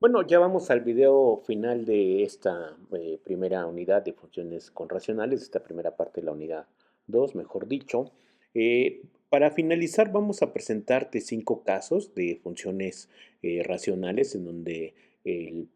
Bueno, ya vamos al video final de esta primera unidad de funciones con racionales, esta primera parte de la unidad 2, mejor dicho. Para finalizar, vamos a presentarte 5 casos de funciones racionales en donde el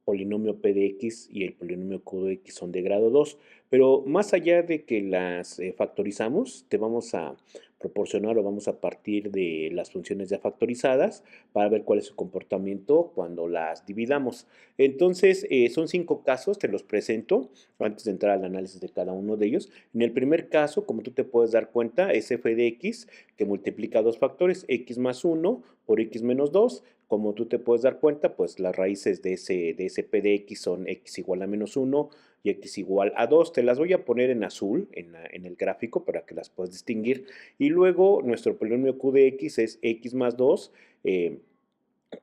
polinomio p de x y el polinomio q de x son de grado 2. Pero más allá de que las factorizamos, te vamos a proporcionar o vamos a partir de las funciones ya factorizadas para ver cuál es su comportamiento cuando las dividamos. Entonces, son 5 casos, te los presento antes de entrar al análisis de cada uno de ellos. En el primer caso, como tú te puedes dar cuenta, es f de x que multiplica dos factores, x más 1 por x menos 2. Como tú te puedes dar cuenta, pues las raíces de ese p de x son x igual a menos 1 y x igual a 2. Te las voy a poner en azul en el gráfico para que las puedas distinguir. Y luego nuestro polinomio q de x es x más 2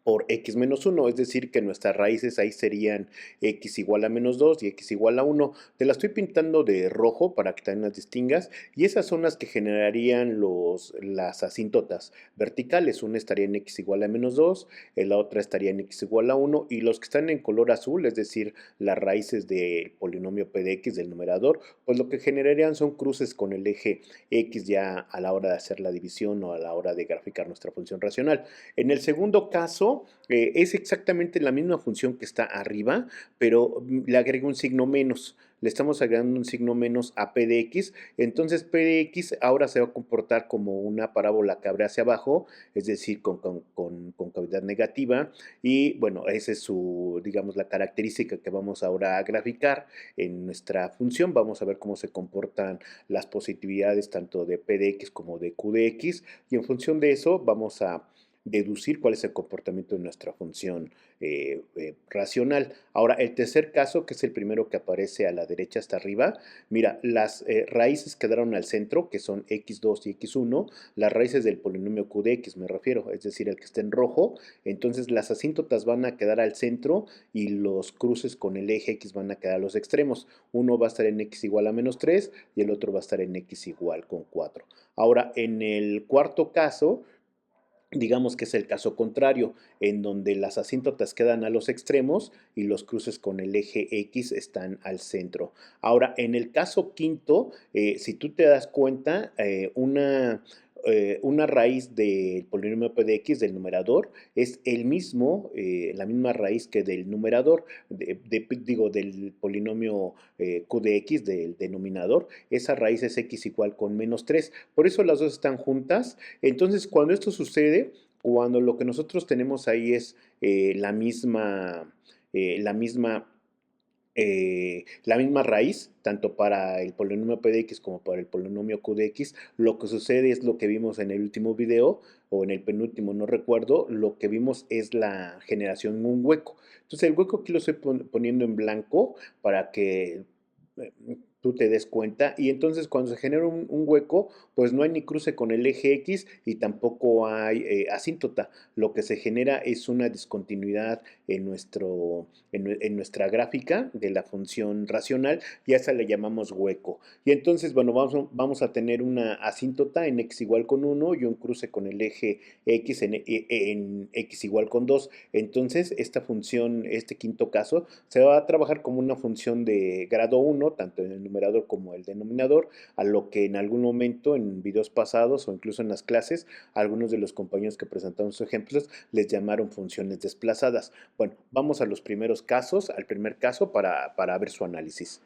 por x menos 1, es decir, que nuestras raíces ahí serían x igual a menos 2 y x igual a 1. Te la estoy pintando de rojo para que también las distingas, y esas son las que generarían las asíntotas verticales. Una estaría en x igual a menos 2, la otra estaría en x igual a 1, y los que están en color azul, es decir, las raíces del polinomio p de x del numerador, pues lo que generarían son cruces con el eje x ya a la hora de hacer la división o a la hora de graficar nuestra función racional. En el segundo caso, es exactamente la misma función que está arriba, pero le agrego un signo menos. Le estamos agregando un signo menos a p de x. Entonces, p de x ahora se va a comportar como una parábola que abre hacia abajo, es decir, con cavidad negativa. Y bueno, esa es su, digamos, la característica que vamos ahora a graficar en nuestra función. Vamos a ver cómo se comportan las positividades tanto de p de x como de q de x. Y en función de eso, vamos a deducir cuál es el comportamiento de nuestra función racional. Ahora, el tercer caso, que es el primero que aparece a la derecha hasta arriba, mira, las raíces quedaron al centro, que son x2 y x1, las raíces del polinomio q de x me refiero, es decir, el que está en rojo. Entonces las asíntotas van a quedar al centro y los cruces con el eje x van a quedar a los extremos. Uno va a estar en x igual a menos 3 y el otro va a estar en x igual con 4. Ahora, en el cuarto caso, digamos que es el caso contrario, en donde las asíntotas quedan a los extremos y los cruces con el eje X están al centro. Ahora, en el caso quinto, si tú te das cuenta, una raíz del polinomio p de x del numerador es la misma raíz que del numerador, digo, del polinomio q de x del denominador. Esa raíz es x igual con menos 3. Por eso las dos están juntas. Entonces, cuando esto sucede, cuando lo que nosotros tenemos ahí es la misma la misma raíz, tanto para el polinomio p de x como para el polinomio q de x, lo que sucede es lo que vimos en el último video, o en el penúltimo, no recuerdo, lo que vimos es la generación en un hueco. Entonces el hueco aquí lo estoy poniendo en blanco para que eh, tú te des cuenta, y entonces cuando se genera un hueco, pues no hay ni cruce con el eje X y tampoco hay asíntota. Lo que se genera es una discontinuidad en nuestra gráfica de la función racional, y a esa le llamamos hueco. Y entonces, bueno, vamos a tener una asíntota en x igual con 1 y un cruce con el eje x en x igual con 2. Entonces, esta función, este quinto caso, se va a trabajar como una función de grado 1, tanto en el numerador como el denominador, a lo que en algún momento en videos pasados o incluso en las clases, algunos de los compañeros que presentaron sus ejemplos les llamaron funciones desplazadas. Bueno, vamos a los primeros casos, al primer caso para ver su análisis.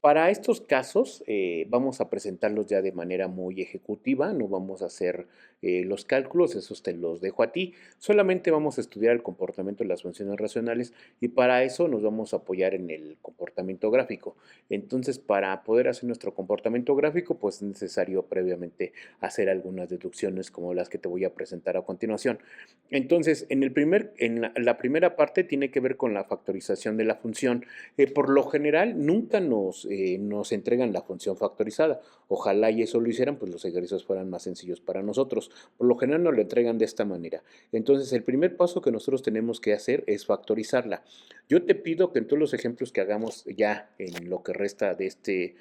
Para estos casos vamos a presentarlos ya de manera muy ejecutiva, no vamos a hacer los cálculos, esos te los dejo a ti, solamente vamos a estudiar el comportamiento de las funciones racionales, y para eso nos vamos a apoyar en el comportamiento gráfico. Entonces, para poder hacer nuestro comportamiento gráfico, pues es necesario previamente hacer algunas deducciones como las que te voy a presentar a continuación. Entonces, en la primera parte tiene que ver con la factorización de la función. Por lo general, nunca nos entregan la función factorizada. Ojalá y eso lo hicieran, pues los ejercicios fueran más sencillos para nosotros. Por lo general nos lo entregan de esta manera. Entonces, el primer paso que nosotros tenemos que hacer es factorizarla. Yo te pido que en todos los ejemplos que hagamos ya en lo que resta de este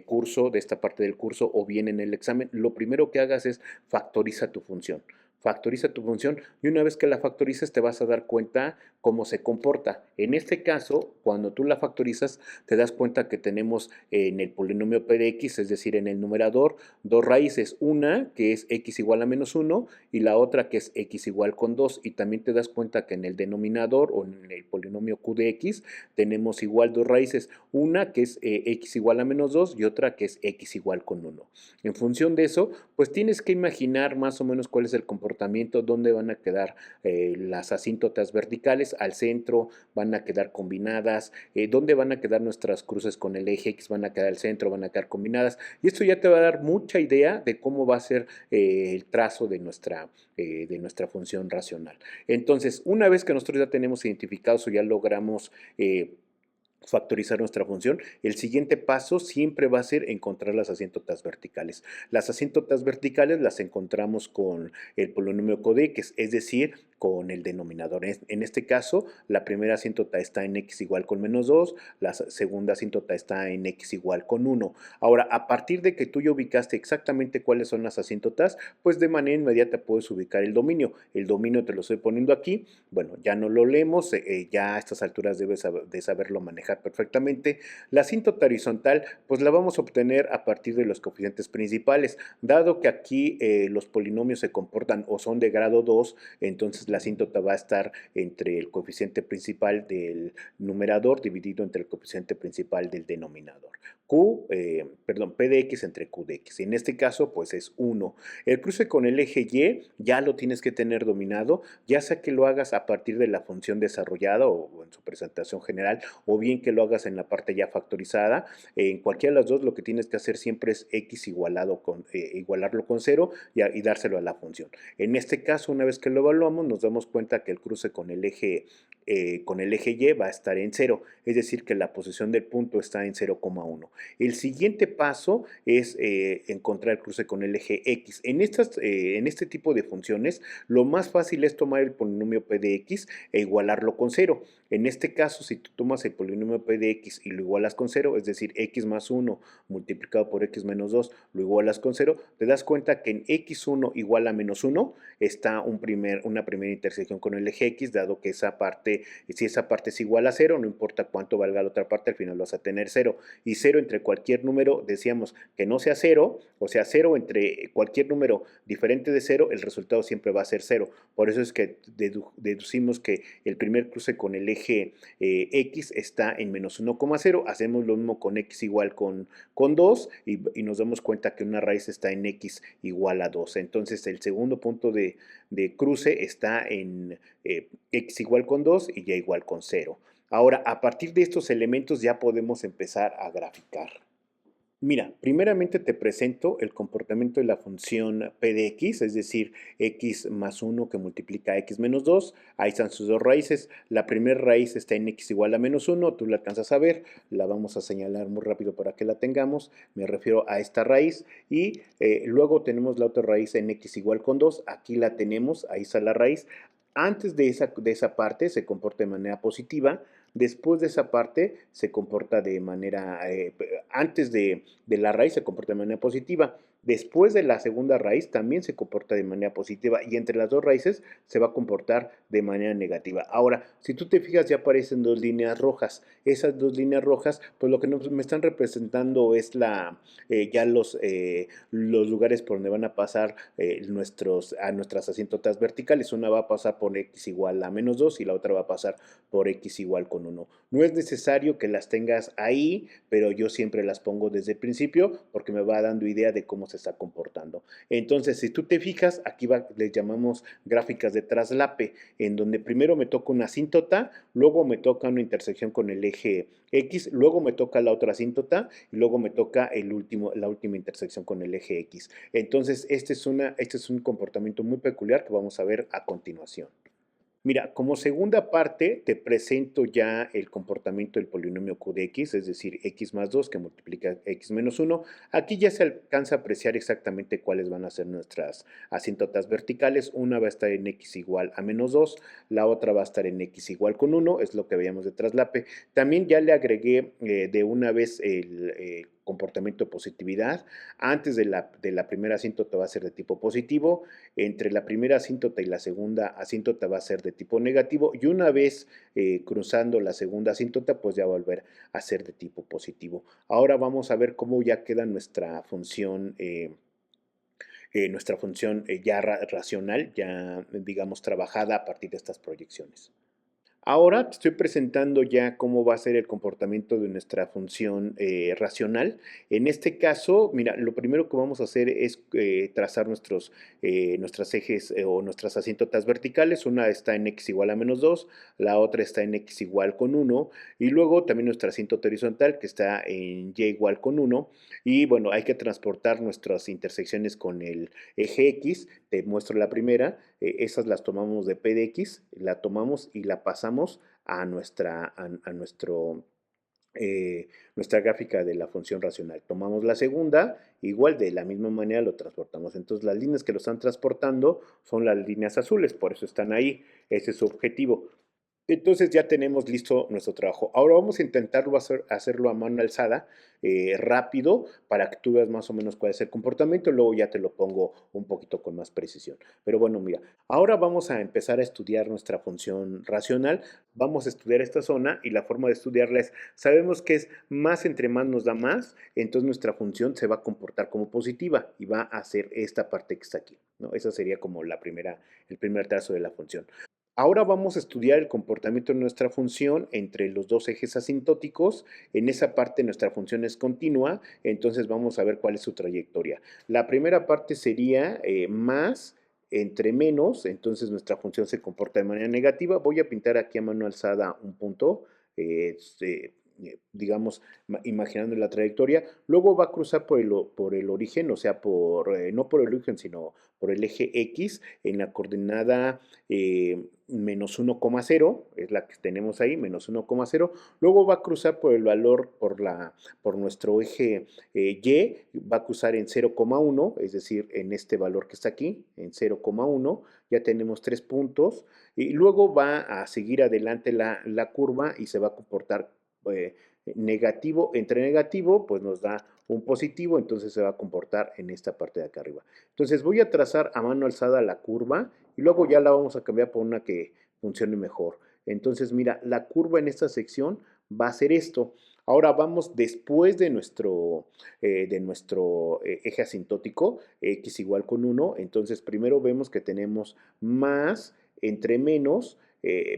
curso, de esta parte del curso, o bien en el examen, lo primero que hagas es factoriza tu función. factoriza tu función y una vez que la factorices te vas a dar cuenta cómo se comporta. En este caso, cuando tú la factorizas, te das cuenta que tenemos en el polinomio p de x, es decir, en el numerador, dos raíces, una que es x igual a menos 1 y la otra que es x igual con 2. Y también te das cuenta que en el denominador o en el polinomio q de x tenemos igual dos raíces, una que es x igual a menos 2 y otra que es x igual con 1. En función de eso, pues tienes que imaginar más o menos cuál es el comportamiento, dónde van a quedar las asíntotas verticales, al centro van a quedar combinadas, dónde van a quedar nuestras cruces con el eje X, van a quedar al centro, van a quedar combinadas, y esto ya te va a dar mucha idea de cómo va a ser el trazo de nuestra función racional. Entonces, una vez que nosotros ya tenemos identificados o ya logramos factorizar nuestra función, el siguiente paso siempre va a ser encontrar las asíntotas verticales. Las asíntotas verticales las encontramos con el polinomio codex, es decir, con el denominador. En este caso, la primera asíntota está en x igual con menos 2, la segunda asíntota está en x igual con 1. Ahora, a partir de que tú ya ubicaste exactamente cuáles son las asíntotas, pues de manera inmediata puedes ubicar el dominio. El dominio te lo estoy poniendo aquí. Bueno, ya no lo leemos, ya a estas alturas debes de saberlo manejar perfectamente. La asíntota horizontal, pues la vamos a obtener a partir de los coeficientes principales. Dado que aquí los polinomios se comportan o son de grado 2, entonces la asíntota va a estar entre el coeficiente principal del numerador dividido entre el coeficiente principal del denominador. P de x entre q de x. En este caso, pues es 1. El cruce con el eje y ya lo tienes que tener dominado, ya sea que lo hagas a partir de la función desarrollada o en su presentación general, o bien que lo hagas en la parte ya factorizada. En cualquiera de las dos, lo que tienes que hacer siempre es x igualarlo con 0 y dárselo a la función. En este caso, una vez que lo evaluamos, nos damos cuenta que el cruce con el eje y va a estar en 0, es decir, que la posición del punto está en 0,1. El siguiente paso es encontrar el cruce con el eje x. En este tipo de funciones, lo más fácil es tomar el polinomio p de x e igualarlo con 0. En este caso, si tú tomas el polinomio p de x y lo igualas con 0, es decir, x más 1 multiplicado por x menos 2, lo igualas con 0, te das cuenta que en x1 igual a menos 1 está una primera intersección con el eje x, dado que si esa parte es igual a 0, no importa cuánto valga la otra parte, al final vas a tener 0. Y 0 entre cualquier número, decíamos que no sea 0, o sea, 0 entre cualquier número diferente de 0, el resultado siempre va a ser 0. Por eso es que deducimos que el primer cruce con el eje x está en menos 1,0. Hacemos lo mismo con x igual con 2 y nos damos cuenta que una raíz está en x igual a 2. Entonces, el segundo punto de cruce está en x igual con 2 y y igual con 0. Ahora, a partir de estos elementos ya podemos empezar a graficar. Mira, primeramente te presento el comportamiento de la función p de x, es decir, x más 1 que multiplica a x menos 2. Ahí están sus dos raíces. La primera raíz está en x igual a menos 1, tú la alcanzas a ver, la vamos a señalar muy rápido para que la tengamos. Me refiero a esta raíz y luego tenemos la otra raíz en x igual con 2. Aquí la tenemos, ahí está la raíz. Antes de esa parte se comporta de manera positiva. Después de esa parte se comporta de manera, antes de la raíz se comporta de manera positiva. Después de la segunda raíz también se comporta de manera positiva y entre las dos raíces se va a comportar de manera negativa. Ahora, si tú te fijas, ya aparecen dos líneas rojas. Esas dos líneas rojas, pues lo que me están representando es ya los lugares por donde van a pasar a nuestras asíntotas verticales. Una va a pasar por x igual a menos 2 y la otra va a pasar por x igual con 1. No es necesario que las tengas ahí, pero yo siempre las pongo desde el principio porque me va dando idea de cómo se está comportando. Entonces, si tú te fijas, aquí les llamamos gráficas de traslape, en donde primero me toca una asíntota, luego me toca una intersección con el eje X, luego me toca la otra asíntota y luego me toca la última intersección con el eje X. Entonces, este es un comportamiento muy peculiar que vamos a ver a continuación. Mira, como segunda parte te presento ya el comportamiento del polinomio q de x, es decir, x más 2 que multiplica x menos 1. Aquí ya se alcanza a apreciar exactamente cuáles van a ser nuestras asíntotas verticales. Una va a estar en x igual a menos 2, la otra va a estar en x igual con 1, es lo que veíamos de traslape. También ya le agregué de una vez comportamiento de positividad. Antes de la primera asíntota va a ser de tipo positivo, entre la primera asíntota y la segunda asíntota va a ser de tipo negativo, y una vez cruzando la segunda asíntota, pues ya va a volver a ser de tipo positivo. Ahora vamos a ver cómo ya queda nuestra función ya racional, ya digamos trabajada a partir de estas proyecciones. Ahora te estoy presentando ya cómo va a ser el comportamiento de nuestra función racional. En este caso, mira, lo primero que vamos a hacer es trazar nuestros ejes o nuestras asíntotas verticales. Una está en x igual a menos 2, la otra está en x igual con 1, y luego también nuestra asíntota horizontal que está en y igual con 1. Y bueno, hay que transportar nuestras intersecciones con el eje x. Te muestro la primera. Esas las tomamos de p de x, la tomamos y la pasamos a nuestra gráfica de la función racional. Tomamos la segunda, igual de la misma manera lo transportamos. Entonces las líneas que lo están transportando son las líneas azules, por eso están ahí. Ese es su objetivo. Entonces ya tenemos listo nuestro trabajo. Ahora vamos a intentarlo hacerlo a mano alzada, rápido, para que tú veas más o menos cuál es el comportamiento. Luego ya te lo pongo un poquito con más precisión. Pero bueno, mira, ahora vamos a empezar a estudiar nuestra función racional. Vamos a estudiar esta zona y la forma de estudiarla es, sabemos que es más entre más nos da más, entonces nuestra función se va a comportar como positiva y va a hacer esta parte que está aquí, ¿no? Esa sería como el primer trazo de la función. Ahora vamos a estudiar el comportamiento de nuestra función entre los dos ejes asintóticos. En esa parte nuestra función es continua, entonces vamos a ver cuál es su trayectoria. La primera parte sería más entre menos, entonces nuestra función se comporta de manera negativa. Voy a pintar aquí a mano alzada un punto, digamos, imaginando la trayectoria. Luego va a cruzar por el origen, o sea, no por el origen, sino por el eje X en la coordenada menos 1,0, es la que tenemos ahí, menos 1,0. Luego va a cruzar por el valor, por nuestro eje Y, va a cruzar en 0,1, es decir, en este valor que está aquí, en 0,1. Ya tenemos 3 puntos. Y luego va a seguir adelante la curva y se va a comportar eh, negativo. Entre negativo, pues nos da un positivo, entonces se va a comportar en esta parte de acá arriba. Entonces voy a trazar a mano alzada la curva y luego ya la vamos a cambiar por una que funcione mejor. Entonces, mira, la curva en esta sección va a ser esto. Ahora vamos después de nuestro eje asintótico, x igual con 1. Entonces, primero vemos que tenemos más entre menos,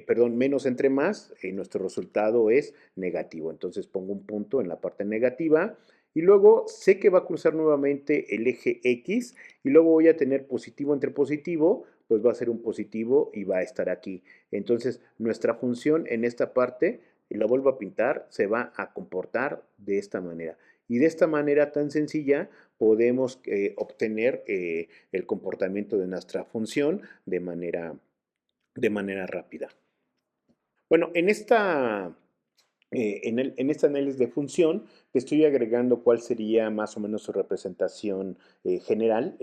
perdón, menos entre más, nuestro resultado es negativo. Entonces pongo un punto en la parte negativa y luego sé que va a cruzar nuevamente el eje X y luego voy a tener positivo entre positivo, pues va a ser un positivo y va a estar aquí. Entonces nuestra función en esta parte, y la vuelvo a pintar, se va a comportar de esta manera. Y de esta manera tan sencilla podemos obtener el comportamiento de nuestra función de manera rápida. Bueno, en este análisis de función, te estoy agregando cuál sería más o menos su representación general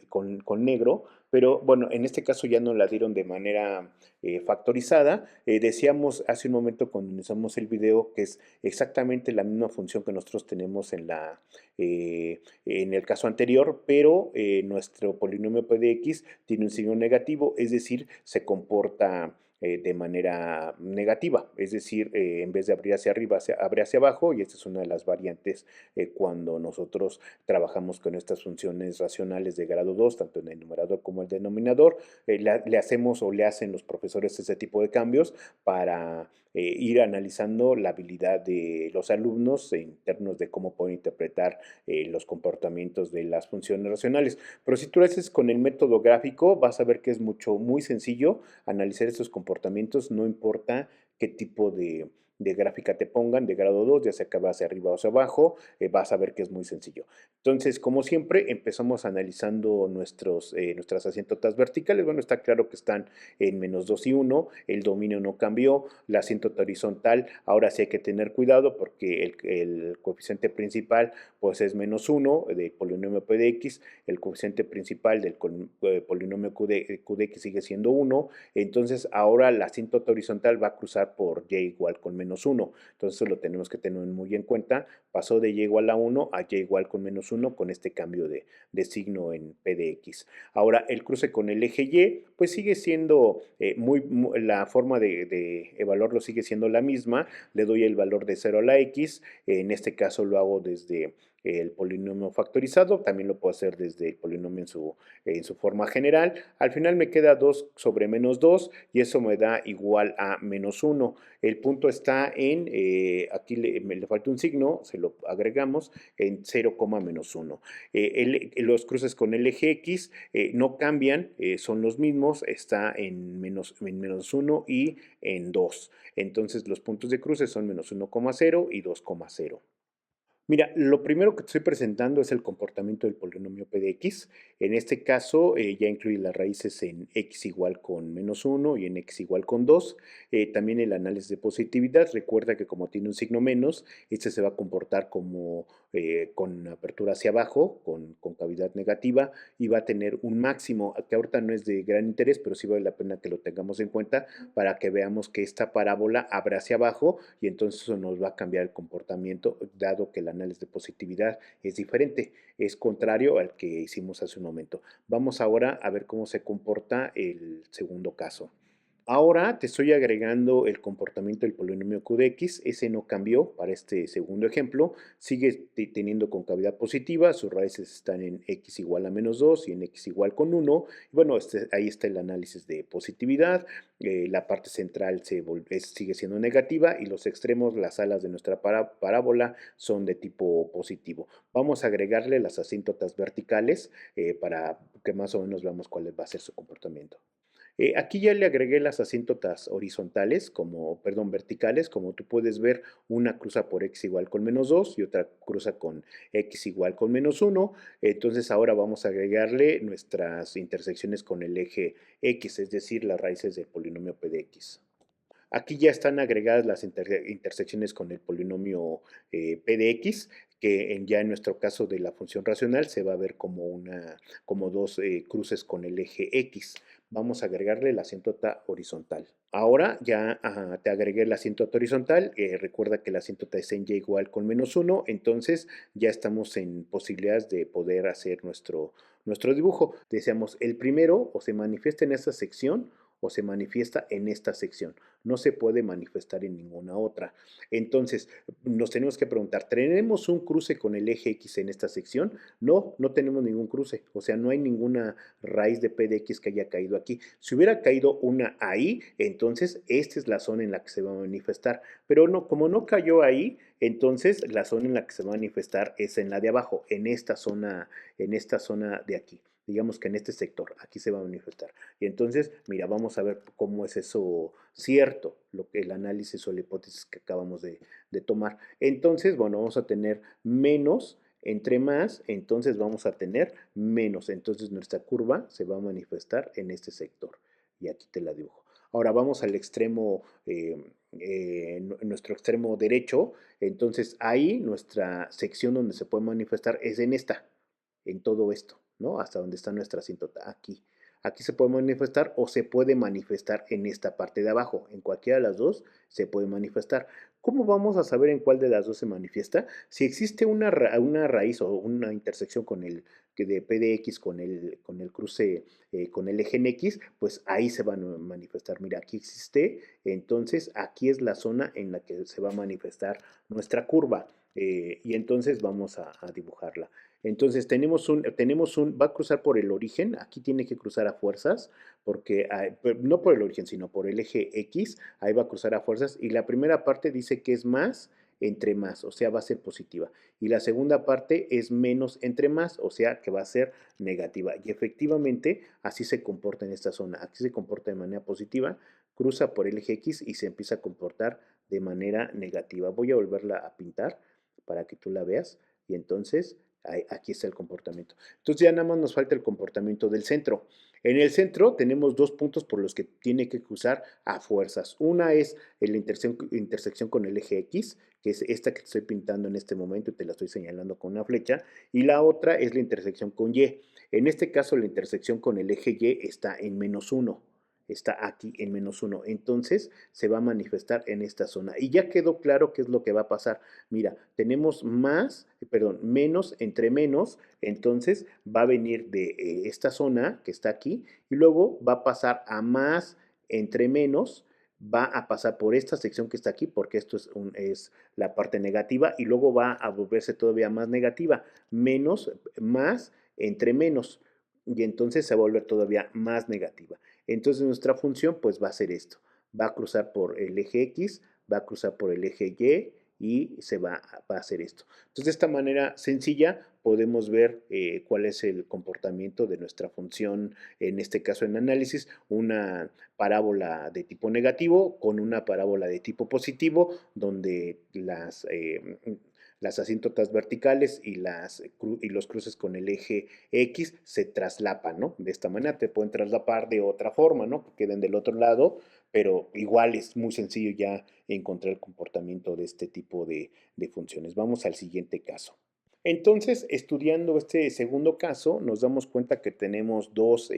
con negro, pero bueno, en este caso ya no la dieron de manera factorizada. Decíamos hace un momento cuando iniciamos el video que es exactamente la misma función que nosotros tenemos en el caso anterior, pero nuestro polinomio p de x tiene un signo negativo, es decir, se comporta de manera negativa, es decir, en vez de abrir hacia arriba, abre hacia abajo, y esta es una de las variantes cuando nosotros trabajamos con estas funciones racionales de grado 2, tanto en el numerador como el denominador. Le hacemos o le hacen los profesores ese tipo de cambios para ir analizando la habilidad de los alumnos en términos de cómo pueden interpretar los comportamientos de las funciones racionales. Pero si tú lo haces con el método gráfico, vas a ver que es muy sencillo analizar estos comportamientos, no importa qué tipo de gráfica te pongan, de grado 2, ya sea que va hacia arriba o hacia abajo, vas a ver que es muy sencillo. Entonces, como siempre, empezamos analizando nuestras asíntotas verticales. Bueno, está claro que están en menos 2 y 1, el dominio no cambió, la asíntota horizontal, ahora sí hay que tener cuidado porque el coeficiente principal pues es menos 1 del polinomio p de x, el coeficiente principal del polinomio q de x sigue siendo 1, entonces ahora la asíntota horizontal va a cruzar por y igual con menos menos 1. Entonces eso lo tenemos que tener muy en cuenta. Pasó de y igual a 1 a y igual con menos 1 con este cambio de signo en P de X. Ahora, el cruce con el eje Y, pues sigue siendo la forma de evaluarlo sigue siendo la misma. Le doy el valor de 0 a la X. En este caso lo hago desde el polinomio factorizado, también lo puedo hacer desde el polinomio en su forma general. Al final me queda 2 sobre menos 2 y eso me da igual a menos 1. El punto está en, aquí le falta un signo, se lo agregamos en 0, menos 1. Los cruces con el eje X no cambian, son los mismos, está en menos 1 y en 2. Entonces los puntos de cruce son menos 1,0 y 2,0. Mira, lo primero que te estoy presentando es el comportamiento del polinomio P de X. En este caso, ya incluye las raíces en x igual con menos 1 y en x igual con 2. También el análisis de positividad. Recuerda que como tiene un signo menos, este se va a comportar como con apertura hacia abajo, con cavidad negativa, y va a tener un máximo, que ahorita no es de gran interés, pero sí vale la pena que lo tengamos en cuenta para que veamos que esta parábola abre hacia abajo y entonces eso nos va a cambiar el comportamiento, dado que el análisis de positividad es diferente, es contrario al que hicimos hace un momento. Vamos ahora a ver cómo se comporta el segundo caso. Ahora te estoy agregando el comportamiento del polinomio q de x, ese no cambió para este segundo ejemplo, sigue teniendo concavidad positiva, sus raíces están en x igual a menos 2 y en x igual con 1. Bueno, ahí está el análisis de positividad, la parte central sigue siendo negativa y los extremos, las alas de nuestra parábola son de tipo positivo. Vamos a agregarle las asíntotas verticales para que más o menos veamos cuál va a ser su comportamiento. Aquí ya le agregué las asíntotas horizontales, verticales, como tú puedes ver, una cruza por x igual con menos 2 y otra cruza con x igual con menos 1. Entonces ahora vamos a agregarle nuestras intersecciones con el eje x, es decir, las raíces del polinomio p de x. Aquí ya están agregadas las intersecciones con el polinomio p de x, que ya en nuestro caso de la función racional se va a ver como dos cruces con el eje x. Vamos a agregarle la asíntota horizontal. Ahora ya te agregué la asíntota horizontal. Recuerda que la asíntota es en y igual con menos 1, entonces ya estamos en posibilidades de poder hacer nuestro dibujo. Decíamos, el primero o se manifiesta en esta sección o se manifiesta en esta sección. No se puede manifestar en ninguna otra. Entonces, nos tenemos que preguntar, ¿tenemos un cruce con el eje X en esta sección? No, no tenemos ningún cruce. O sea, no hay ninguna raíz de P de X que haya caído aquí. Si hubiera caído una ahí, entonces esta es la zona en la que se va a manifestar. Pero no, como no cayó ahí, entonces la zona en la que se va a manifestar es en la de abajo, en esta zona de aquí. Digamos que en este sector, aquí se va a manifestar. Y entonces, mira, vamos a ver cómo es eso cierto, el análisis o la hipótesis que acabamos de tomar. Entonces, bueno, vamos a tener menos, entre más, entonces vamos a tener menos. Entonces nuestra curva se va a manifestar en este sector. Y aquí te la dibujo. Ahora vamos al extremo, nuestro extremo derecho. Entonces ahí nuestra sección donde se puede manifestar es en esta, en todo esto, ¿no? Hasta donde está nuestra asíntota, aquí. Aquí se puede manifestar o se puede manifestar en esta parte de abajo. En cualquiera de las dos se puede manifestar. ¿Cómo vamos a saber en cuál de las dos se manifiesta? Si existe una raíz o una intersección con el de P de X con el cruce, con el eje en X, pues ahí se van a manifestar. Mira, aquí existe, entonces aquí es la zona en la que se va a manifestar nuestra curva. Y entonces vamos a dibujarla. Entonces va a cruzar por el origen, aquí tiene que cruzar a fuerzas, porque no por el origen, sino por el eje X, ahí va a cruzar a fuerzas, y la primera parte dice que es más entre más, o sea, va a ser positiva, y la segunda parte es menos entre más, o sea, que va a ser negativa, y efectivamente así se comporta en esta zona, aquí se comporta de manera positiva, cruza por el eje X y se empieza a comportar de manera negativa. Voy a volverla a pintar para que tú la veas, y entonces aquí está el comportamiento. Entonces ya nada más nos falta el comportamiento del centro. En el centro tenemos dos puntos por los que tiene que cruzar a fuerzas. Una es la intersección con el eje X, que es esta que estoy pintando en este momento y te la estoy señalando con una flecha, y la otra es la intersección con Y. En este caso la intersección con el eje Y está en menos 1. está aquí en -1. Entonces se va a manifestar en esta zona. Y ya quedó claro qué es lo que va a pasar. Mira, tenemos menos entre menos, entonces va a venir de esta zona que está aquí y luego va a pasar a más entre menos, va a pasar por esta sección que está aquí, porque esto es la parte negativa, y luego va a volverse todavía más negativa, menos, más, entre menos, y entonces se va a volver todavía más negativa. Entonces nuestra función pues va a ser esto, va a cruzar por el eje X, va a cruzar por el eje Y se va a hacer esto. Entonces de esta manera sencilla podemos ver cuál es el comportamiento de nuestra función, en este caso en análisis, una parábola de tipo negativo con una parábola de tipo positivo, donde las asíntotas verticales y los cruces con el eje X se traslapan, ¿no? De esta manera te pueden traslapar de otra forma, ¿no? Que queden del otro lado, pero igual es muy sencillo ya encontrar el comportamiento de este tipo de funciones. Vamos al siguiente caso. Entonces, estudiando este segundo caso, nos damos cuenta que tenemos dos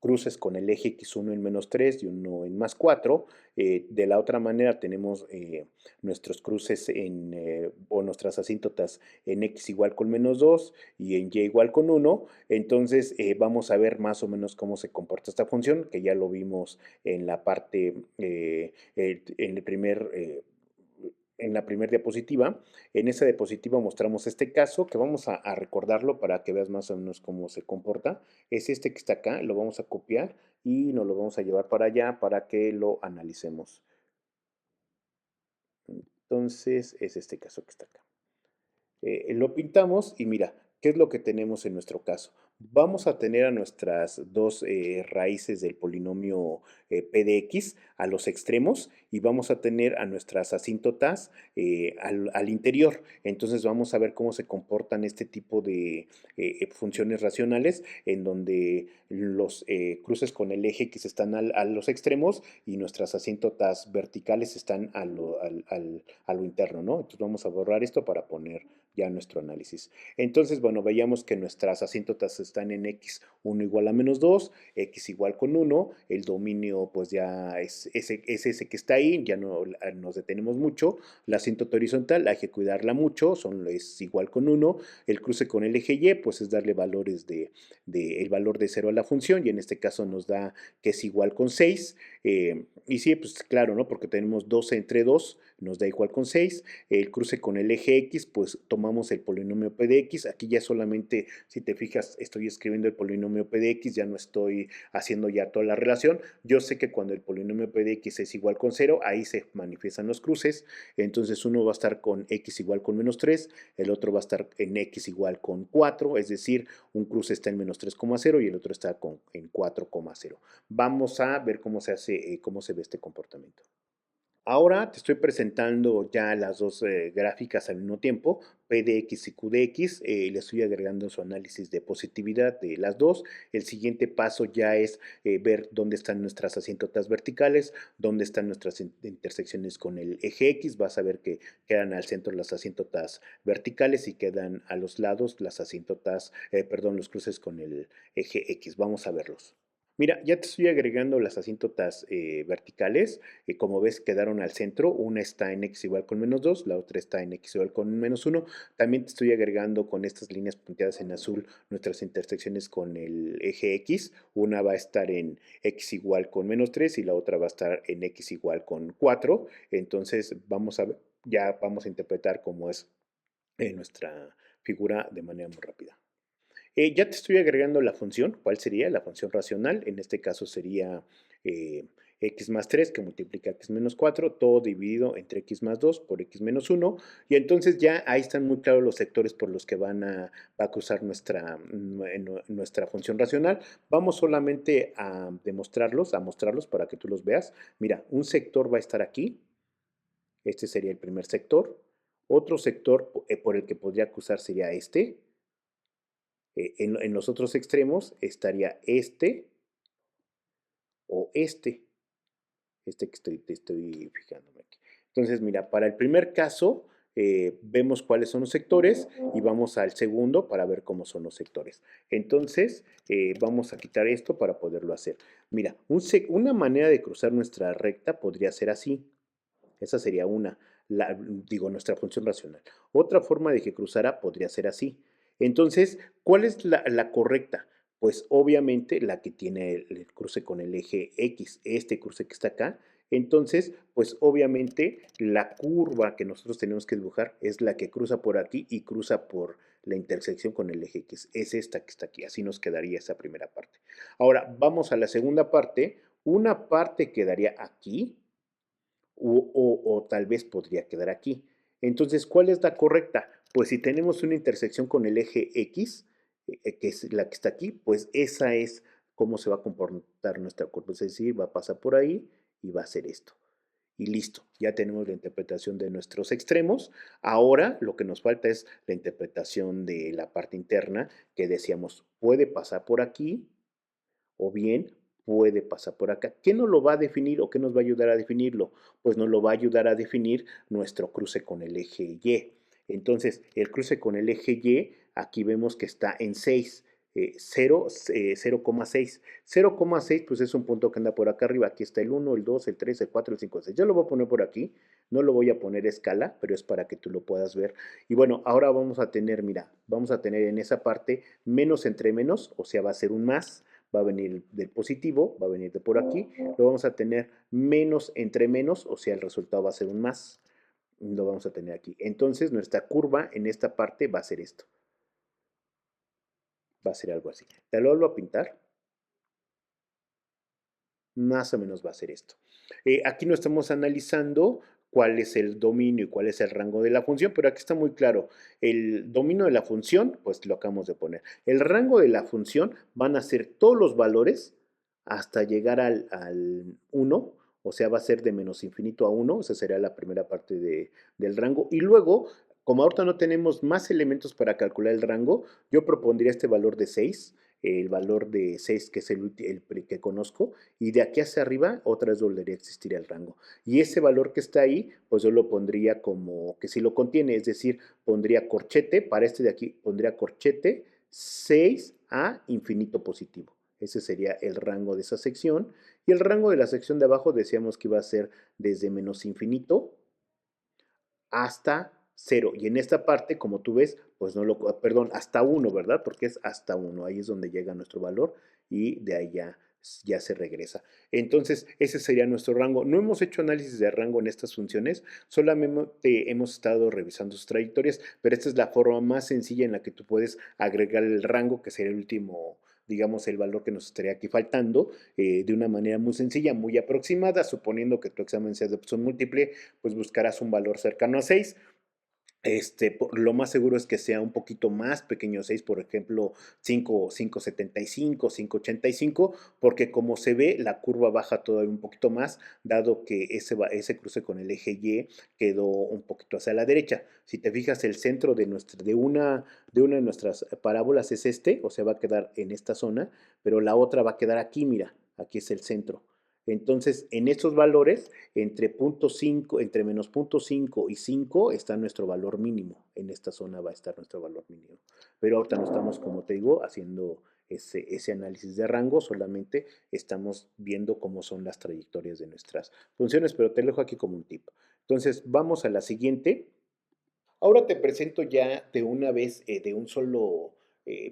cruces con el eje x1 en -3 y uno en +4. De la otra manera tenemos nuestros cruces o nuestras asíntotas en x igual con -2 y en y igual con 1. Entonces, vamos a ver más o menos cómo se comporta esta función, que ya lo vimos en la parte, en la primera diapositiva. En esa diapositiva mostramos este caso, que vamos a recordarlo para que veas más o menos cómo se comporta. Es este que está acá, lo vamos a copiar y nos lo vamos a llevar para allá para que lo analicemos. Entonces, es este caso que está acá. Lo pintamos y mira, ¿qué es lo que tenemos en nuestro caso? Vamos a tener a nuestras dos raíces del polinomio p de x a los extremos y vamos a tener a nuestras asíntotas al interior. Entonces vamos a ver cómo se comportan este tipo de funciones racionales en donde los cruces con el eje x están a los extremos y nuestras asíntotas verticales están a lo interno, ¿no? Entonces vamos a borrar esto para poner ya nuestro análisis. Entonces, bueno, veíamos que nuestras asíntotas están en x1 igual a -2, x igual con 1, el dominio pues ya es ese que está ahí, ya no nos detenemos mucho, la asíntota horizontal hay que cuidarla mucho, es igual con 1, el cruce con el eje y pues es darle valores el valor de 0 a la función y en este caso nos da que es igual con 6, y sí, pues claro, ¿no? Porque tenemos 12 entre 2, nos da igual con 6, el cruce con el eje X, pues tomamos el polinomio P de X, aquí ya solamente, si te fijas, estoy escribiendo el polinomio P de X, ya no estoy haciendo ya toda la relación, yo sé que cuando el polinomio P de X es igual con 0, ahí se manifiestan los cruces, entonces uno va a estar con X igual con -3, el otro va a estar en X igual con 4, es decir, un cruce está en -3,0 y el otro está en 4,0. Vamos a ver cómo se hace, cómo se ve este comportamiento. Ahora te estoy presentando ya las dos gráficas al mismo tiempo, P de X y Q de X, le estoy agregando su análisis de positividad de las dos. El siguiente paso ya es ver dónde están nuestras asíntotas verticales, dónde están nuestras intersecciones con el eje X. Vas a ver que quedan al centro las asíntotas verticales y quedan a los lados las los cruces con el eje X. Vamos a verlos. Mira, ya te estoy agregando las asíntotas verticales. Como ves, quedaron al centro. Una está en x igual con -2, la otra está en x igual con -1. También te estoy agregando con estas líneas punteadas en azul nuestras intersecciones con el eje x. Una va a estar en x igual con -3 y la otra va a estar en x igual con 4. Entonces, ya vamos a interpretar cómo es nuestra figura de manera muy rápida. Ya te estoy agregando la función. ¿Cuál sería? La función racional. En este caso sería x más 3 que multiplica x menos 4, todo dividido entre x más 2 por x menos 1. Y entonces ya ahí están muy claros los sectores por los que va a cruzar nuestra función racional. Vamos solamente a mostrarlos para que tú los veas. Mira, un sector va a estar aquí. Este sería el primer sector. Otro sector por el que podría cruzar sería este. En los otros extremos estaría este o este que te estoy fijándome aquí. Entonces, mira, para el primer caso, vemos cuáles son los sectores y vamos al segundo para ver cómo son los sectores. Entonces, vamos a quitar esto para poderlo hacer. Mira, una manera de cruzar nuestra recta podría ser así. Esa sería una, digo, nuestra función racional. Otra forma de que cruzara podría ser así. Entonces, ¿cuál es la correcta? Pues obviamente la que tiene el cruce con el eje X, este cruce que está acá. Entonces, pues obviamente la curva que nosotros tenemos que dibujar es la que cruza por aquí y cruza por la intersección con el eje X. Es esta que está aquí. Así nos quedaría esa primera parte. Ahora, vamos a la segunda parte. Una parte quedaría aquí, o tal vez podría quedar aquí. Entonces, ¿cuál es la correcta? Pues si tenemos una intersección con el eje X, que es la que está aquí, pues esa es cómo se va a comportar nuestra curva. Es decir, va a pasar por ahí y va a hacer esto. Y listo, ya tenemos la interpretación de nuestros extremos. Ahora lo que nos falta es la interpretación de la parte interna, que decíamos, puede pasar por aquí, o bien puede pasar por acá. ¿Qué nos lo va a definir o qué nos va a ayudar a definirlo? Pues nos lo va a ayudar a definir nuestro cruce con el eje Y. Entonces, el cruce con el eje Y, aquí vemos que está en 6, 0,6. 0,6 pues es un punto que anda por acá arriba. Aquí está el 1, el 2, el 3, el 4, el 5, el 6. Yo lo voy a poner por aquí. No lo voy a poner a escala, pero es para que tú lo puedas ver. Y bueno, ahora vamos a tener, mira, vamos a tener en esa parte menos entre menos, o sea, va a ser un más, va a venir del positivo, va a venir de por aquí, lo vamos a tener menos entre menos, o sea, el resultado va a ser un más, lo vamos a tener aquí. Entonces, nuestra curva en esta parte va a ser esto, va a ser algo así. Te lo vuelvo a pintar, más o menos va a ser esto. Aquí no estamos analizando cuál es el dominio y cuál es el rango de la función, pero aquí está muy claro. El dominio de la función, pues lo acabamos de poner. El rango de la función van a ser todos los valores hasta llegar al 1, o sea, va a ser de menos infinito a 1, esa sería la primera parte del rango. Y luego, como ahorita no tenemos más elementos para calcular el rango, yo propondría este valor de 6, el valor de 6 que es el que conozco, y de aquí hacia arriba otra vez volvería a existir el rango. Y ese valor que está ahí, pues yo lo pondría como que si lo contiene, es decir, pondría corchete, para este de aquí pondría corchete 6 a infinito positivo. Ese sería el rango de esa sección. Y el rango de la sección de abajo decíamos que iba a ser desde menos infinito hasta 0. Y en esta parte, como tú ves, pues no lo, perdón, hasta 1, ¿verdad? Porque es hasta 1. Ahí es donde llega nuestro valor y de ahí ya se regresa. Entonces, ese sería nuestro rango. No hemos hecho análisis de rango en estas funciones, solamente hemos estado revisando sus trayectorias, pero esta es la forma más sencilla en la que tú puedes agregar el rango, que sería el último, digamos, el valor que nos estaría aquí faltando, de una manera muy sencilla, muy aproximada, suponiendo que tu examen sea de opción múltiple, pues buscarás un valor cercano a 6. Lo más seguro es que sea un poquito más pequeño 6, por ejemplo, 5,75, 5,85, porque como se ve, la curva baja todavía un poquito más, dado que ese cruce con el eje Y quedó un poquito hacia la derecha. Si te fijas, el centro de una de nuestras parábolas es este, o sea, va a quedar en esta zona, pero la otra va a quedar aquí, mira, aquí es el centro. Entonces, en estos valores, entre menos 0,5 y 5 está nuestro valor mínimo. En esta zona va a estar nuestro valor mínimo. Pero ahorita no estamos, como te digo, haciendo ese análisis de rango, solamente estamos viendo cómo son las trayectorias de nuestras funciones, pero te lo dejo aquí como un tip. Entonces, vamos a la siguiente. Ahora te presento ya de una vez, de un solo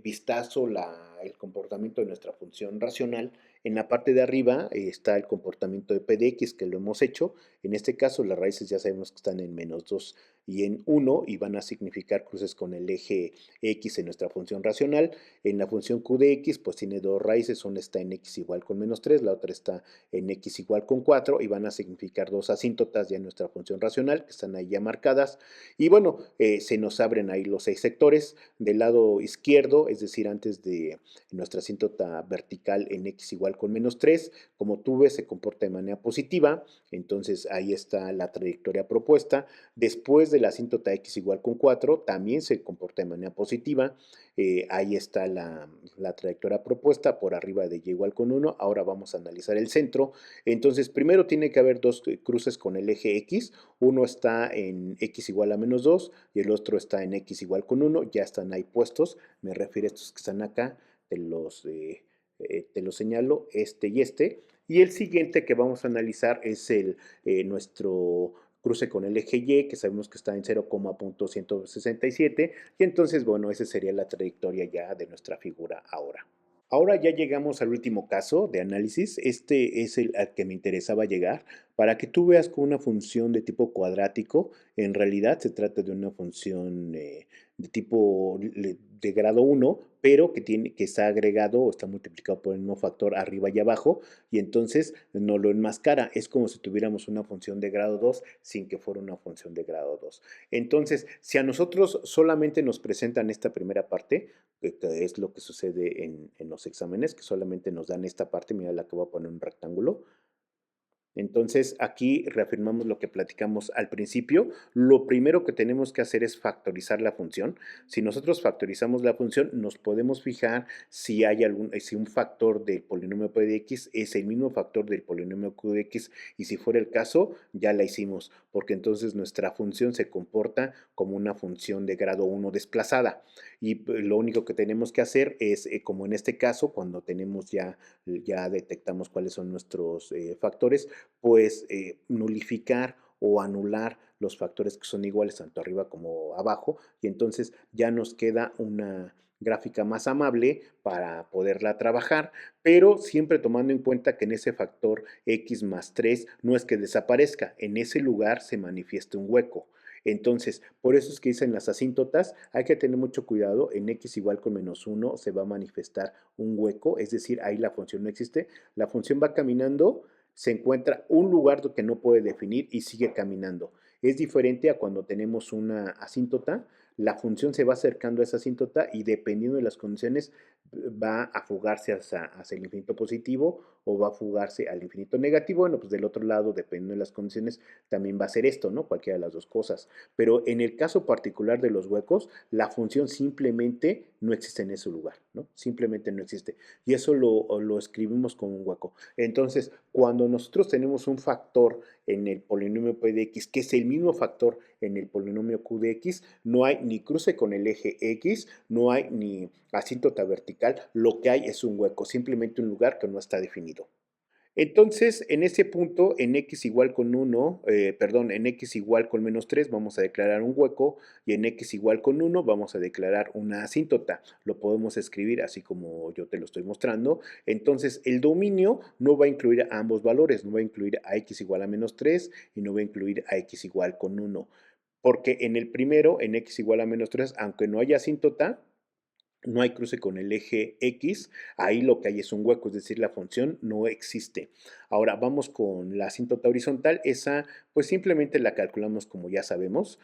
vistazo, el comportamiento de nuestra función racional. En la parte de arriba está el comportamiento de p de x, que lo hemos hecho. En este caso, las raíces ya sabemos que están en -2 y en 1 y van a significar cruces con el eje x en nuestra función racional. En la función q de x, pues tiene dos raíces. Una está en x igual con -3, la otra está en x igual con 4 y van a significar dos asíntotas ya en nuestra función racional, que están ahí ya marcadas. Y bueno, se nos abren ahí los 6 sectores. Del lado izquierdo, es decir, antes de nuestra asíntota vertical en x igual con -3, como tú ves, se comporta de manera positiva. Entonces ahí está la trayectoria propuesta. Después de la asíntota x igual con 4 también se comporta de manera positiva. Ahí está la trayectoria propuesta por arriba de y igual con 1. Ahora vamos a analizar el centro. Entonces, primero tiene que haber dos cruces con el eje x. Uno está en x igual a menos 2 y el otro está en x igual con 1. Ya están ahí puestos. Me refiero a estos que están acá. Te los señalo, este y este. Y el siguiente que vamos a analizar es nuestro cruce con el eje Y, que sabemos que está en 0,167, y entonces, bueno, esa sería la trayectoria ya de nuestra figura ahora. Ahora ya llegamos al último caso de análisis. Este es el al que me interesaba llegar. Para que tú veas con una función de tipo cuadrático, en realidad se trata de una función de tipo de grado 1, pero que está agregado o está multiplicado por el mismo factor arriba y abajo, y entonces no lo enmascara. Es como si tuviéramos una función de grado 2 sin que fuera una función de grado 2. Entonces, si a nosotros solamente nos presentan esta primera parte, que es lo que sucede en los exámenes, que solamente nos dan esta parte, mira la que voy a poner un rectángulo. Entonces, aquí reafirmamos lo que platicamos al principio. Lo primero que tenemos que hacer es factorizar la función. Si nosotros factorizamos la función, nos podemos fijar si hay si un factor del polinomio p de x es el mismo factor del polinomio q de x, y si fuera el caso, ya la hicimos, porque entonces nuestra función se comporta como una función de grado 1 desplazada. Y lo único que tenemos que hacer es, como en este caso, cuando tenemos ya detectamos cuáles son nuestros factores, pues nulificar o anular los factores que son iguales tanto arriba como abajo, y entonces ya nos queda una gráfica más amable para poderla trabajar, pero siempre tomando en cuenta que en ese factor x más 3 no es que desaparezca, en ese lugar se manifiesta un hueco. Entonces, por eso es que dicen las asíntotas, hay que tener mucho cuidado, en x igual con menos 1 se va a manifestar un hueco, es decir, ahí la función no existe, la función va caminando, se encuentra un lugar que no puede definir y sigue caminando. Es diferente a cuando tenemos una asíntota, la función se va acercando a esa asíntota y dependiendo de las condiciones va a fugarse hacia el infinito positivo o va a fugarse al infinito negativo. Bueno, pues del otro lado, dependiendo de las condiciones, también va a ser esto, ¿no? Cualquiera de las dos cosas. Pero en el caso particular de los huecos, la función simplemente no existe en ese lugar, ¿no? Simplemente no existe. Y eso lo escribimos como un hueco. Entonces, cuando nosotros tenemos un factor en el polinomio p de x, que es el mismo factor en el polinomio q de x, no hay ni cruce con el eje x, no hay ni asíntota vertical, lo que hay es un hueco, simplemente un lugar que no está definido. Entonces, en ese punto, en x igual con 1, perdón, en x igual con menos 3 vamos a declarar un hueco, y en x igual con 1 vamos a declarar una asíntota. Lo podemos escribir así como yo te lo estoy mostrando. Entonces, el dominio no va a incluir a ambos valores, no va a incluir a x igual a menos 3 y no va a incluir a x igual con 1. Porque en el primero, en x igual a menos 3, aunque no haya asíntota, no hay cruce con el eje X, ahí lo que hay es un hueco, es decir, la función no existe. Ahora vamos con la asíntota horizontal, esa pues simplemente la calculamos como ya sabemos.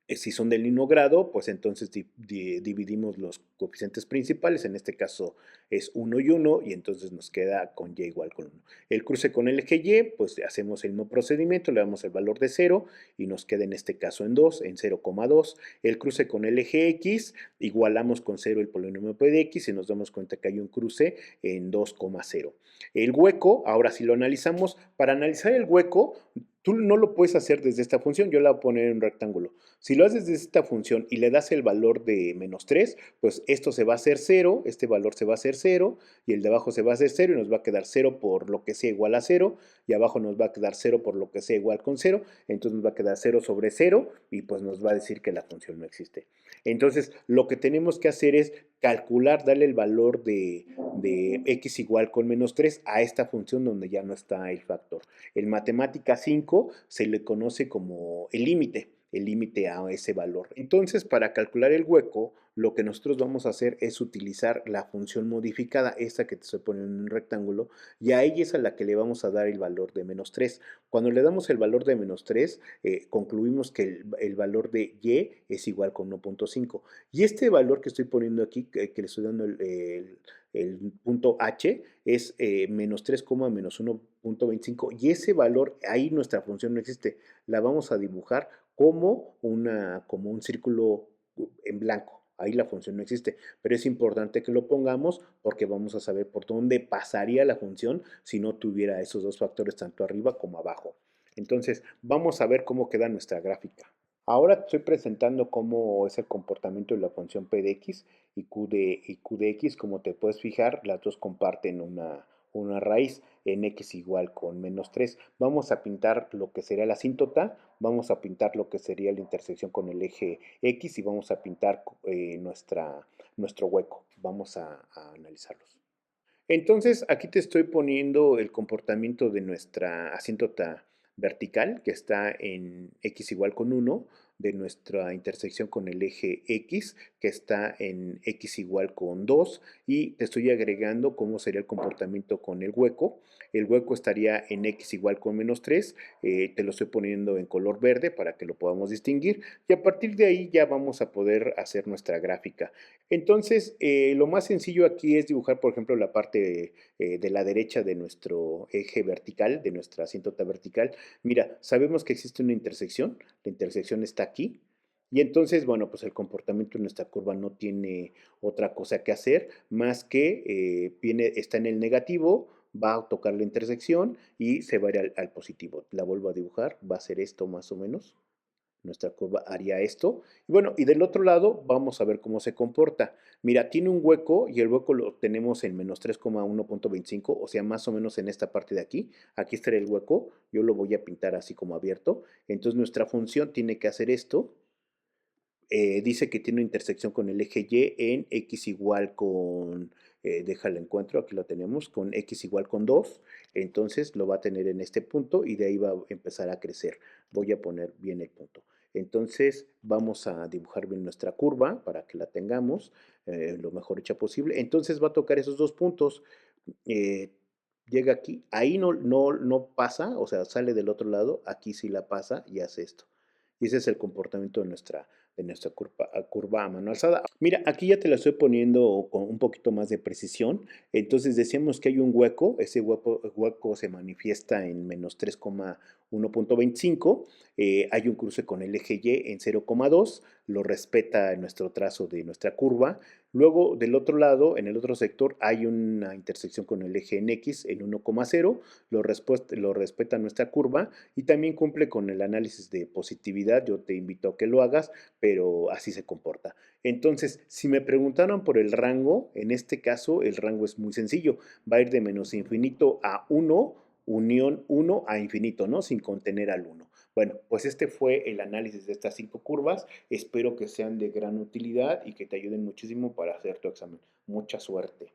Si son del mismo grado, pues entonces dividimos los coeficientes principales, en este caso es 1 y 1, y entonces nos queda con y igual con 1. El cruce con el eje Y, pues hacemos el mismo procedimiento, le damos el valor de 0 y nos queda en este caso en 2, en 0,2. El cruce con el eje X, igualamos con 0 el polinomio p de x y nos damos cuenta que hay un cruce en 2,0. El hueco, ahora si lo analizamos, para analizar el hueco, tú no lo puedes hacer desde esta función, yo la voy a poner en un rectángulo. Si lo haces desde esta función y le das el valor de menos 3, pues esto se va a hacer 0, este valor se va a hacer 0, y el de abajo se va a hacer 0, y nos va a quedar 0 por lo que sea igual a 0, y abajo nos va a quedar 0 por lo que sea igual con 0, entonces nos va a quedar 0 sobre 0, y pues nos va a decir que la función no existe. Entonces, lo que tenemos que hacer es calcular, darle el valor de x igual con menos 3 a esta función donde ya no está el factor. En matemática 5 se le conoce como el límite a ese valor. Entonces, para calcular el hueco, lo que nosotros vamos a hacer es utilizar la función modificada, esta que te estoy poniendo en un rectángulo, y a ella es a la que le vamos a dar el valor de menos 3. Cuando le damos el valor de menos 3, concluimos que el valor de y es igual con 1,5. Y este valor que estoy poniendo aquí, que le estoy dando el punto h, es menos 3, menos 1,25, y ese valor, ahí nuestra función no existe, la vamos a dibujar como un círculo en blanco. Ahí la función no existe, pero es importante que lo pongamos porque vamos a saber por dónde pasaría la función si no tuviera esos dos factores tanto arriba como abajo. Entonces, vamos a ver cómo queda nuestra gráfica. Ahora te estoy presentando cómo es el comportamiento de la función p de x y q de x. Como te puedes fijar, las dos comparten una raíz en x igual con -3. Vamos a pintar lo que sería la asíntota, vamos a pintar lo que sería la intersección con el eje x y vamos a pintar nuestro hueco. Vamos a analizarlos. Entonces, aquí te estoy poniendo el comportamiento de nuestra asíntota vertical, que está en x igual con 1, de nuestra intersección con el eje x, que está en x igual con 2, y te estoy agregando cómo sería el comportamiento con el hueco. El hueco estaría en x igual con -3, te lo estoy poniendo en color verde para que lo podamos distinguir, y a partir de ahí ya vamos a poder hacer nuestra gráfica. Entonces, lo más sencillo aquí es dibujar, por ejemplo, la parte de la derecha de nuestro eje vertical, de nuestra asíntota vertical. Mira, sabemos que existe una intersección, la intersección está aquí, y entonces, bueno, pues el comportamiento de nuestra curva no tiene otra cosa que hacer más que está en el negativo, va a tocar la intersección y se va a ir al positivo. La vuelvo a dibujar, va a ser esto más o menos. Nuestra curva haría esto. Y bueno, y del otro lado vamos a ver cómo se comporta. Mira, tiene un hueco y el hueco lo tenemos en -3,1.25, o sea, más o menos en esta parte de aquí. Aquí estaría el hueco, yo lo voy a pintar así como abierto. Entonces nuestra función tiene que hacer esto. Dice que tiene una intersección con el eje Y en x igual con, déjalo encuentro, aquí lo tenemos, con x igual con 2. Entonces lo va a tener en este punto y de ahí va a empezar a crecer. Voy a poner bien el punto. Entonces vamos a dibujar bien nuestra curva para que la tengamos lo mejor hecha posible. Entonces va a tocar esos dos puntos. eh, Llega aquí, ahí no pasa, o sea, sale del otro lado, aquí sí la pasa y hace esto. Y ese es el comportamiento de nuestra curva a mano alzada. Mira, aquí ya te la estoy poniendo con un poquito más de precisión. Entonces decíamos que hay un hueco, ese hueco se manifiesta en -3,1.25. Hay un cruce con el eje Y en 0,2, lo respeta nuestro trazo de nuestra curva. Luego, del otro lado, en el otro sector, hay una intersección con el eje en X en 1,0, lo respeta nuestra curva y también cumple con el análisis de positividad. Yo te invito a que lo hagas, pero así se comporta. Entonces, si me preguntaron por el rango, en este caso el rango es muy sencillo. Va a ir de menos infinito a 1, unión 1 a infinito, ¿no? Sin contener al 1. Bueno, pues este fue el análisis de estas 5 curvas. Espero que sean de gran utilidad y que te ayuden muchísimo para hacer tu examen. Mucha suerte.